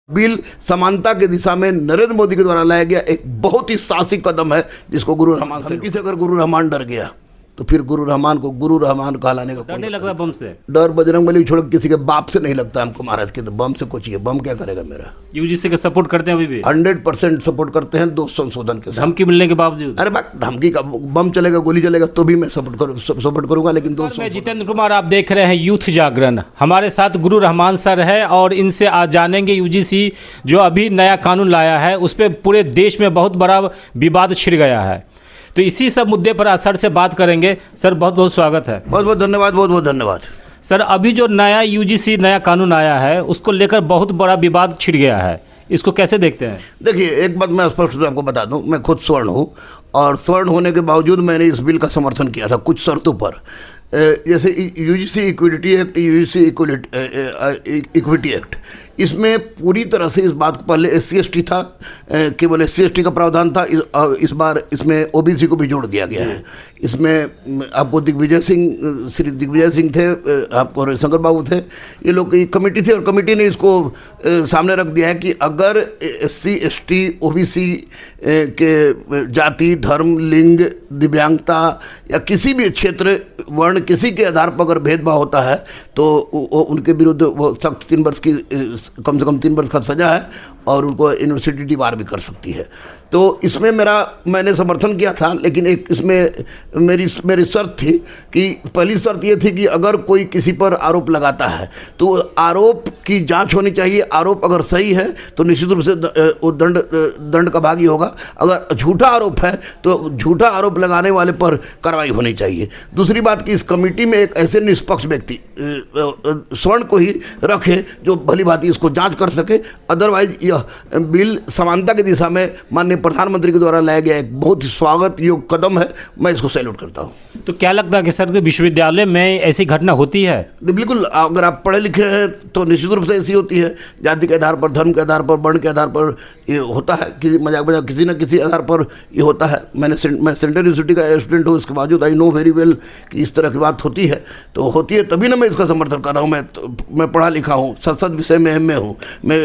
Bill समानता की दिशा में नरेंद्र मोदी के द्वारा लाया गया एक बहुत ही साहसिक कदम है, जिसको गुरु रहमान से धमकी से अगर गुरु रहमान डर गया तो फिर गुरु रहमान कहलाने का डर नहीं लगता बम से? डर बजरंगबली छोड़ किसी के बाप से नहीं लगता हमको महाराज के, तो बम से कुछ है, बम क्या करेगा मेरा। यूजीसी का सपोर्ट करते हैं अभी भी? 100% सपोर्ट करते हैं, 2 संशोधन के साथ। धमकी मिलने के बावजूद? अरे बात धमकी का, बम चलेगा गोली चलेगा तो भी मैं सपोर्ट करूंगा, लेकिन 2 मैं जितेंद्र कुमार, आप देख रहे हैं यूथ जागरण। हमारे साथ गुरु रहमान सर है और इनसे आज जानेंगे यूजीसी जो अभी नया कानून लाया है उस पर पूरे देश में बहुत बड़ा विवाद छिड़ गया है, तो इसी सब मुद्दे पर आज सर से बात करेंगे। सर बहुत बहुत स्वागत है। बहुत बहुत धन्यवाद, बहुत बहुत धन्यवाद। सर अभी जो नया यूजीसी नया कानून आया है उसको लेकर बहुत बड़ा विवाद छिड़ गया है, इसको कैसे देखते हैं? देखिए, एक बात मैं स्पष्ट रूप से आपको बता दूं, मैं खुद स्वर्ण हूं और स्वर्ण होने के बावजूद मैंने इस बिल का समर्थन किया था कुछ शर्तों पर। जैसे UGC equity act, UGC equity act, इसमें पूरी तरह से इस बात को, पहले SC/ST था, केवल SC/ST का प्रावधान था, इस बार इसमें OBC को भी जोड़ दिया गया है। इसमें आपको श्री दिग्विजय सिंह थे, आपको रविशंकर बाबू थे, ये लोग की कमेटी थी और कमेटी ने इसको सामने रख दिया है कि अगर SC/ST OBC के जाति, धर्म, लिंग, दिव्यांगता या किसी भी क्षेत्र, वर्ण, किसी के आधार पर अगर भेदभाव होता है तो उनके विरुद्ध वो सख्त 3 वर्ष की, कम से कम 3 वर्ष का सजा है और उनको यूनिवर्सिटी डिबार भी कर सकती है। तो इसमें मैंने समर्थन किया था, लेकिन एक इसमें मेरी शर्त थी कि पहली शर्त ये थी कि अगर कोई किसी पर आरोप लगाता है तो आरोप की जांच होनी चाहिए। आरोप अगर सही है तो निश्चित रूप से वो दंड का भागी होगा। अगर झूठा आरोप है तो झूठा आरोप लगाने वाले पर कार्रवाई होनी चाहिए। दूसरी बात कि इस कमेटी में एक ऐसे निष्पक्ष व्यक्ति स्वर्ण को ही रखे जो भली भांति इसको जांच कर सके। अदरवाइज यह बिल समानता की दिशा में माननीय प्रधानमंत्री के द्वारा लाया गया एक बहुत ही स्वागत योग्य कदम है, मैं इसको सैल्यूट करता हूँ। तो क्या लगता है कि सर विश्वविद्यालय में ऐसी घटना होती है? बिल्कुल, अगर आप पढ़े लिखे हैं तो निश्चित रूप से ऐसी होती है। जाति के आधार पर, धर्म के आधार पर, वर्ण के आधार पर ये होता है, किसी मजाक किसी न किसी आधार पर ये होता है। मैं सेंट्रल यूनिवर्सिटी का स्टूडेंट हूँ, इसके बावजूद आई नो वेरी वेल कि इस तरह की बात होती है। तो होती है तभी ना मैं इसका समर्थन कर रहा हूँ। मैं पढ़ा लिखा हूँ, 7 विषय में MA हूँ, मैं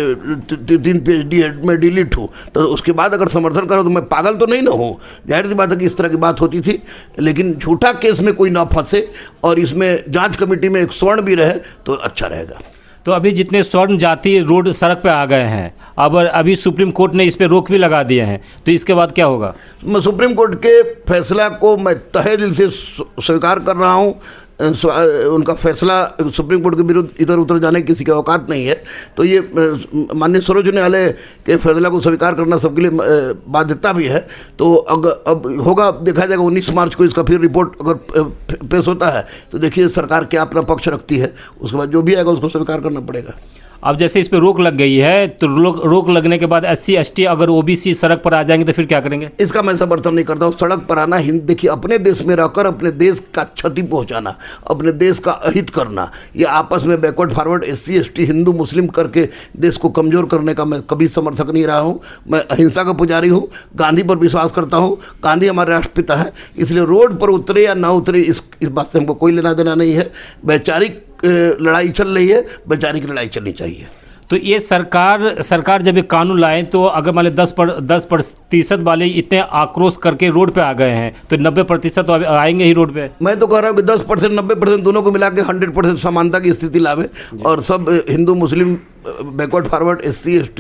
3 PhD में डिलीट हूँ, तो उसके बाद अगर समर्थन करो तो मैं पागल तो नहीं ना हूँ। जाहिर सी बात है कि इस तरह की बात होती थी, लेकिन झूठा केस में कोई ना फंसे और इसमें जांच कमेटी में एक स्वर्ण भी रहे तो अच्छा रहेगा। तो अभी जितने स्वर्ण जाति रोड सड़क पे आ गए हैं, अब अभी सुप्रीम कोर्ट ने इस पे रोक भी लगा दिए हैं, तो इसके बाद क्या होगा? मैं सुप्रीम कोर्ट के फैसला को मैं तहे दिल से स्वीकार कर रहा हूँ। उनका फैसला सुप्रीम कोर्ट के विरुद्ध इधर उधर जाने की किसी की औकात नहीं है। तो ये माननीय सर्वोच्च न्यायालय के फैसला को स्वीकार करना सबके लिए बाध्यता भी है। तो अब होगा, देखा जाएगा 19 मार्च को इसका फिर रिपोर्ट अगर पेश होता है तो देखिए सरकार क्या अपना पक्ष रखती है, उसके बाद जो भी आएगा उसको स्वीकार करना पड़ेगा। अब जैसे इस पे रोक लग गई है तो रोक लगने के बाद SC/ST अगर OBC सड़क पर आ जाएंगे तो फिर क्या करेंगे? इसका मैं समर्थन नहीं करता हूँ। सड़क पर आना, देखिए अपने देश में रहकर अपने देश का क्षति पहुँचाना, अपने देश का अहित करना, ये आपस में बैकवर्ड फॉरवर्ड SC/ST हिंदू मुस्लिम करके देश को कमज़ोर करने का मैं कभी समर्थक नहीं रहा हूँ। मैं अहिंसा का पुजारी हूँ, गांधी पर विश्वास करता हूँ। गांधी हमारे राष्ट्रपिता हैं, इसलिए रोड पर उतरे या ना उतरे इस बात से हमको कोई लेना देना नहीं है। वैचारिक लड़ाई चल रही है, वैचारिक लड़ाई चलनी चाहिए। तो ये सरकार जब ये कानून लाए तो अगर मान लीजिए 10% वाले इतने आक्रोश करके रोड पे आ गए हैं तो 90% तो आएंगे ही रोड पे। मैं तो कह रहा हूँ कि 10% 90% दोनों को मिला के 100% समानता की स्थिति लावे और सब हिंदू मुस्लिम, बैकवर्ड फॉरवर्ड, SC/ST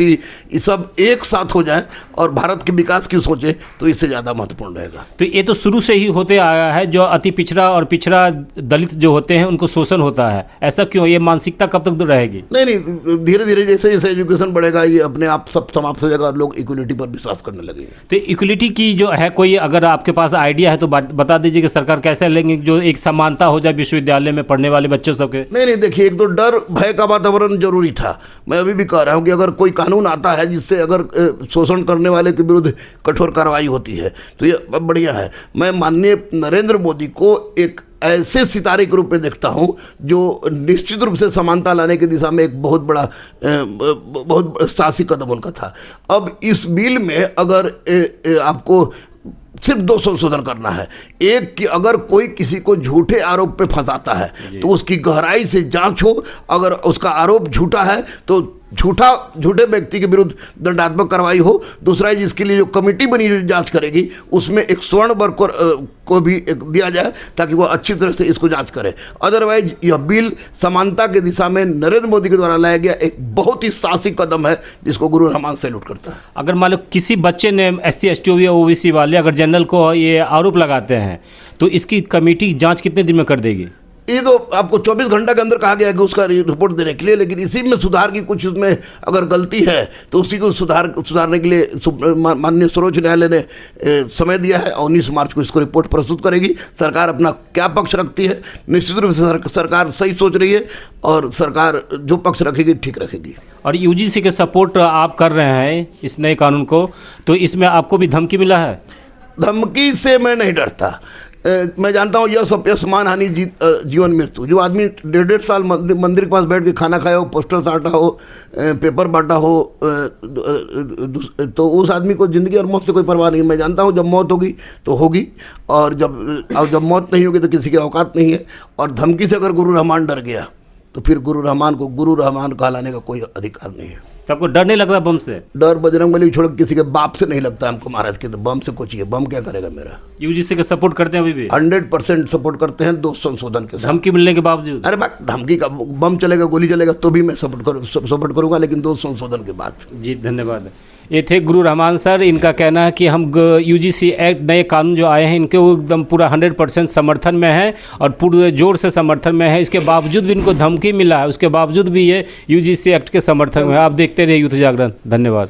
ये सब एक साथ हो जाए और भारत के विकास की सोचे तो इससे ज़्यादा महत्वपूर्ण रहेगा। तो ये तो शुरू से ही होते आया है, जो अति पिछड़ा और पिछड़ा दलित जो होते हैं उनको शोषण होता है, ऐसा क्यों? ये मानसिकता कब तक रहेगी? नहीं, धीरे धीरे जैसे जैसे एजुकेशन बढ़ेगा ये अपने आप सब समाप्त हो जाएगा और लोग इक्वलिटी पर विश्वास करने लगेंगे। तो इक्वलिटी की जो है, कोई अगर आपके पास आइडिया है तो बता दीजिए कि सरकार कैसे लेंगे जो एक समानता हो जाए विश्वविद्यालय में पढ़ने वाले बच्चों सबके? नहीं, देखिए, एक तो डर भय का वातावरण जरूरी था। मैं अभी भी कह रहा हूं कि अगर कोई कानून आता है जिससे अगर शोषण करने वाले के विरुद्ध कठोर कार्रवाई होती है तो ये बढ़िया है। मैं माननीय नरेंद्र मोदी को एक ऐसे सितारे के रूप में देखता हूं जो निश्चित रूप से समानता लाने की दिशा में एक बहुत साहसी कदम उनका था। अब इस बिल में अगर आपको सिर्फ 2 संशोधन करना है। एक कि अगर कोई किसी को झूठे आरोप पे फंसाता है तो उसकी गहराई से जांच हो, अगर उसका आरोप झूठा है तो झूठे व्यक्ति के विरुद्ध दंडात्मक कार्रवाई हो। दूसरा है जिसके लिए जो कमेटी बनी जो जांच करेगी उसमें एक स्वर्ण वर्ग को भी एक दिया जाए ताकि वो अच्छी तरह से इसको जांच करे। अदरवाइज यह बिल समानता की दिशा में नरेंद्र मोदी के द्वारा लाया गया एक बहुत ही साहसिक कदम है जिसको गुरु रहमान सैल्यूट करता है। अगर मान लो किसी बच्चे ने SC ST या OBC वाले अगर जनरल को ये आरोप लगाते हैं तो इसकी कमेटी जांच कितने दिन में कर देगी? ये तो आपको 24 घंटा के अंदर कहा गया है कि उसका रिपोर्ट देने के लिए, लेकिन इसी में सुधार की कुछ उसमें अगर गलती है तो उसी को सुधारने के लिए माननीय सर्वोच्च न्यायालय ने समय दिया है और 19 मार्च को इसको रिपोर्ट प्रस्तुत करेगी। सरकार अपना क्या पक्ष रखती है, निश्चित रूप से सरकार सही सोच रही है और सरकार जो पक्ष रखेगी ठीक रखेगी। और UGC के सपोर्ट आप कर रहे हैं इस नए कानून को, तो इसमें आपको भी धमकी मिला है? धमकी से मैं नहीं डरता। मैं जानता हूँ यह सब समान हानि जीवन मृत्यु। जो आदमी 1.5 साल मंदिर के पास बैठ के खाना खाया हो, पोस्टर साटा हो, पेपर बांटा हो, तो उस आदमी को ज़िंदगी और मौत से कोई परवाह नहीं। मैं जानता हूँ जब मौत होगी तो होगी, और जब मौत नहीं होगी तो किसी की औकात नहीं है। और धमकी से अगर गुरु रहमान डर गया तो फिर गुरु रहमान कहलाने का कोई अधिकार नहीं है। तो आपको डर नहीं लगता बम से? डर बजरंगबली छोड़ किसी के बाप से नहीं लगता हमको महाराज के। तो बम से कुछ है, बम क्या करेगा मेरा। UGC का सपोर्ट करते हैं अभी भी? 100% सपोर्ट करते हैं, 2 संशोधन के साथ। धमकी मिलने के बावजूद? अरे धमकी का बम चलेगा, गोली चलेगा तो भी मैं सपोर्ट करूंगा, लेकिन 2 संशोधन के बाद। जी धन्यवाद। ये थे गुरु रहमान सर। इनका कहना है कि हम UGC एक्ट नए कानून जो आए हैं इनके वो एकदम पूरा 100% समर्थन में है और पूरे जोर से समर्थन में है। इसके बावजूद भी इनको धमकी मिला है, उसके बावजूद भी ये UGC एक्ट के समर्थन में है। आप देखते रहिए यूथ जागरण। धन्यवाद।